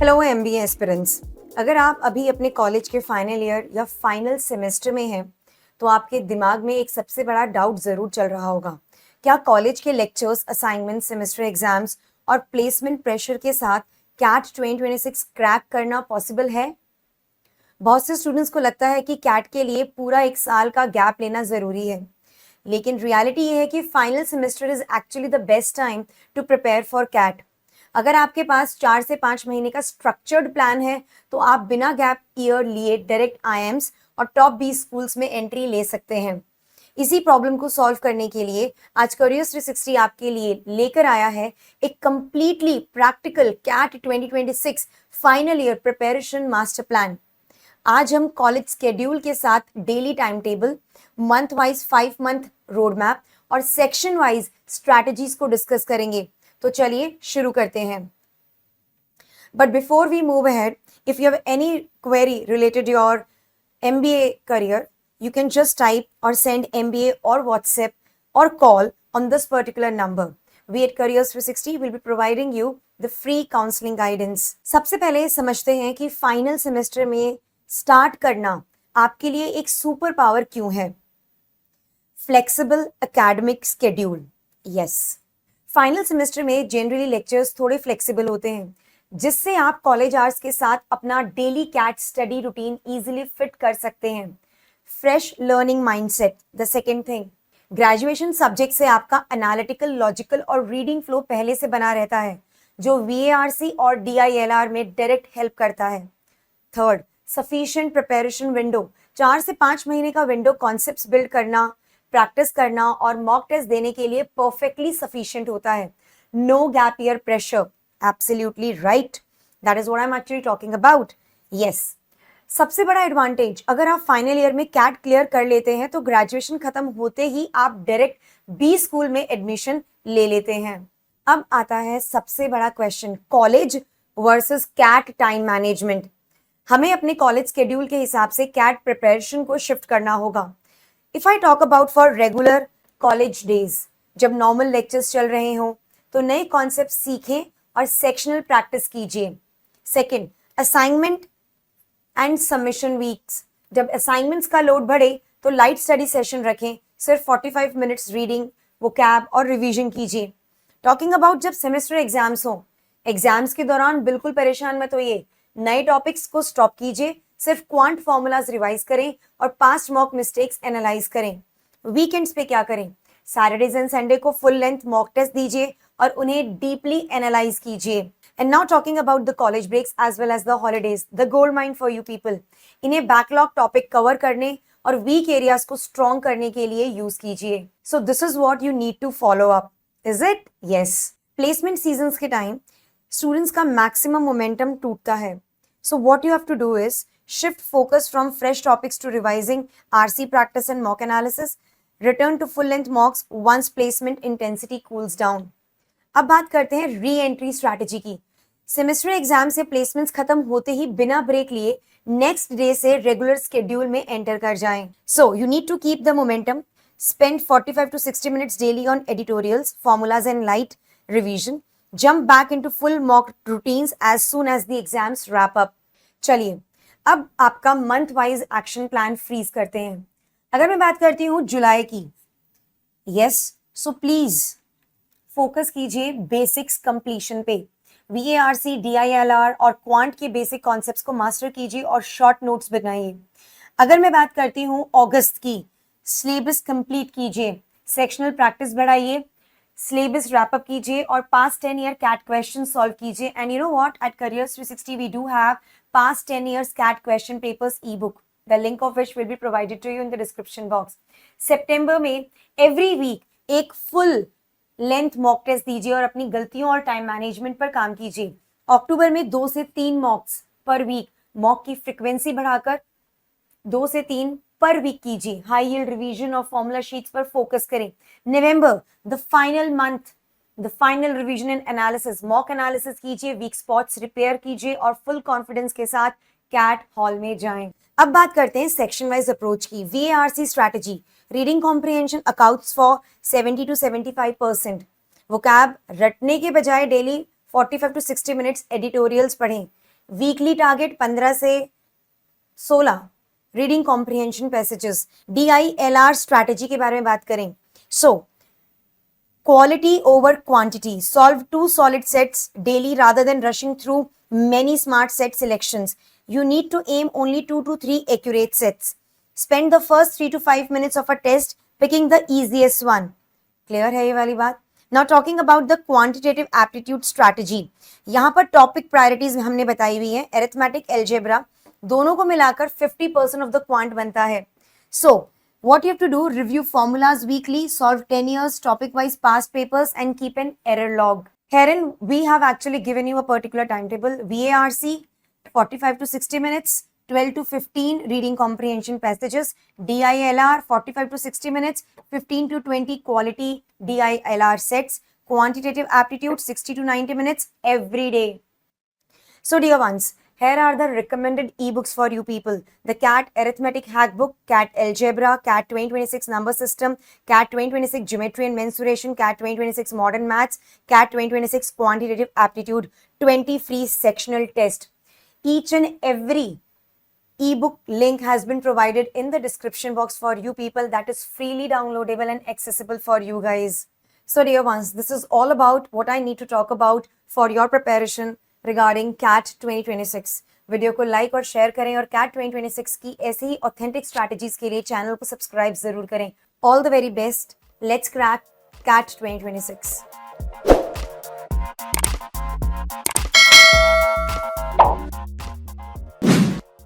Hello MBA aspirants. अगर आप अभी अपने कॉलेज के फाइनल ईयर या फाइनल सेमेस्टर में हैं तो आपके दिमाग में एक सबसे बड़ा डाउट ज़रूर चल रहा होगा। क्या कॉलेज के लेक्चर्स, असाइनमेंट, सेमेस्टर एग्जाम्स और प्लेसमेंट प्रेशर के साथ कैट 2026 क्रैक करना पॉसिबल है? बहुत से स्टूडेंट्स को लगता है कि कैट के लिए पूरा एक साल का गैप लेना ज़रूरी है, लेकिन रियलिटी ये है कि final semester is actually the best time to prepare for CAT. अगर आपके पास 4 से 5 महीने का स्ट्रक्चर्ड प्लान है तो आप बिना गैप ईयर लिए डायरेक्ट आईएम्स और टॉप 20 स्कूल्स में एंट्री ले सकते हैं। इसी प्रॉब्लम को सॉल्व करने के लिए आज करियर्स 360 आपके लिए लेकर आया है एक completely practical CAT 2026 final year preparation master plan. आज हम कॉलेज स्केड्यूल के साथ daily time table, month wise 5 month road map और सेक्शन वाइज स्ट्रैटेजीज को डिस्कस करेंगे। तो चलिए शुरू करते हैं। But before we move ahead, if you have any query related your MBA career, you can just type or send MBA or WhatsApp or call on this particular number. We at Careers 360 will be providing you the free counseling guidance. सबसे पहले समझते हैं कि final semester में start करना आपके लिए एक सुपर पावर क्यों है। Flexible academic schedule. Yes, final semester में जनरली लेक्चर्स थोड़े फ्लेक्सिबल होते हैं, जिससे आप कॉलेज आवर्स के साथ अपना daily CAT study routine easily fit कर सकते हैं। Fresh learning mindset. The second thing, graduation subject से आपका एनालिटिकल, लॉजिकल और रीडिंग फ्लो पहले से बना रहता है, जो VARC और DILR में डायरेक्ट हेल्प करता है। Third, sufficient preparation window. 4 से 5 महीने का विंडो कॉन्सेप्ट्स बिल्ड करना, प्रैक्टिस करना और मॉक टेस्ट देने के लिए परफेक्टली सफिशिएंट होता है। No gap year pressure. Absolutely right. That is what I'm actually talking about. Yes. सबसे बड़ा एडवांटेज, अगर आप फाइनल ईयर में कैट क्लियर कर लेते हैं तो ग्रेजुएशन खत्म होते ही आप डायरेक्ट बी स्कूल में एडमिशन ले लेते हैं। अब आता है सबसे बड़ा question, college versus CAT time management. हमें अपने कॉलेज स्केड्यूल के हिसाब से कैट प्रिपरेशन को शिफ्ट करना होगा। If I talk about for regular college days, जब नॉर्मल लेक्चर्स चल रहे हों तो नए कॉन्सेप्ट सीखें और सेक्शनल प्रैक्टिस कीजिए। Second, assignment and submission weeks. जब असाइनमेंट्स का लोड बढ़े तो लाइट स्टडी सेशन रखें, सिर्फ 45 मिनट्स रीडिंग, वोकैब और रिवीजन कीजिए। टॉकिंग अबाउट जब सेमेस्टर एग्जाम्स हो, एग्जाम्स के दौरान बिल्कुल परेशान मत होइए, नए टॉपिक्स को स्टॉप कीजिए, सिर्फ क्वांट फॉर्मूलाज रिवाइज करें और पास्ट मॉक मिस्टेक्स एनालाइज करें। वीकेंड्स पे क्या करें, सैटरडेज एंड संडे को फुल लेंथ मॉक टेस्ट दीजिए और उन्हें डीपली एनालाइज कीजिए। And now talking about the college breaks as well as the holidays, the gold mine for you people. इन्हें बैकलॉग टॉपिक कवर करने और वीक एरियाज को strong करने के लिए यूज कीजिए। So this is what you need to follow up, is it? Yes. Placement seasons के time students का मैक्सिमम मोमेंटम टूटता है, so what you have to do is shift focus from fresh topics to revising RC practice and mock analysis. Return to full-length mocks once placement intensity cools down. अब बात करते हैं re entry strategy की। Semester exam से placements खत्म होते ही बिना ब्रेक लिए नेक्स्ट डे से रेगुलर स्केड्यूल में एंटर कर जाएं। So you need to keep the momentum, spend 45 to 60 minutes daily on editorials, formulas and light revision. Jump back into full mock routines as soon as the exams wrap up. चलिए अब आपका month wise action plan freeze करते हैं। अगर मैं बात करती हूँ जुलाई की, यस, सो प्लीज फोकस कीजिए बेसिक्स कंप्लीशन पे। VARC, DILR और क्वांट के बेसिक कॉन्सेप्ट्स को मास्टर कीजिए और शॉर्ट नोट्स बनाइए। अगर मैं बात करती हूँ अगस्त की, सिलेबस कंप्लीट कीजिए, सेक्शनल प्रैक्टिस बढ़ाइए, सिलेबस रैप अप कीजिए और past 10 year CAT question solve कीजिए। And you know what, at Careers 360 we do have past 10 years CAT question papers ebook, the link of which will be provided to you in the description box. सितंबर में every week एक full length mock test दीजिए और अपनी गलतियों और time management पर काम कीजिए। अक्टूबर में 2 से 3 मॉक्स पर वीक, मॉक की फ्रिक्वेंसी बढ़ाकर 2 से 3 पर वीक कीजिए। हाई यील्ड रिवीजन और फॉर्मूला शीट्स पर फोकस करें। November, the final month, the final revision and analysis, mock analysis कीजिए, वीक स्पॉट्स रिपेयर कीजिए और फुल कॉन्फिडेंस के साथ कैट हॉल में जाएं। अब बात करते हैं सेक्शन वाइज अप्रोच की। VARC strategy, reading comprehension accounts for 70 to 75%। Vocab रटने के बजाय डेली 45 to 60 मिनट्स एडिटोरियल्स पढ़ें। वीकली टारगेट 15 से 16 reading comprehension passages. DILR strategy के बारे में बात करें, सो quality over quantity. Solve 2 solid sets daily rather than rushing through many smart set selections. You need to aim only 2 to 3 accurate sets. Spend the first 3 to 5 minutes of a test picking the easiest one. Clear है ये वाली बात? Now talking about the quantitative aptitude strategy. यहाँ पर topic priorities हमने बताई हुई है, arithmetic, algebra दोनों को मिलाकर 50% of the quant बनता है. So what you have to do, review formulas weekly, solve 10 years topic wise past papers and keep an error log. Herein we have actually given you a particular timetable. VARC 45 to 60 minutes, 12 to 15 reading comprehension passages, DILR 45 to 60 minutes, 15 to 20 quality DILR sets, quantitative aptitude 60 to 90 minutes every day. So dear ones, here are the recommended ebooks for you people. The CAT Arithmetic Hackbook, CAT Algebra, CAT 2026 Number System, CAT 2026 Geometry and Mensuration, CAT 2026 Modern Maths, CAT 2026 Quantitative Aptitude, 20 free sectional test. Each and every ebook link has been provided in the description box for you people, that is freely downloadable and accessible for you guys. So dear ones, this is all about what I need to talk about for your preparation regarding CAT 2026. Video को like और share करें और CAT 2026 की ऐसी ही authentic strategies के लिए channel को subscribe जरूर करें. All the very best. Let's crack CAT 2026.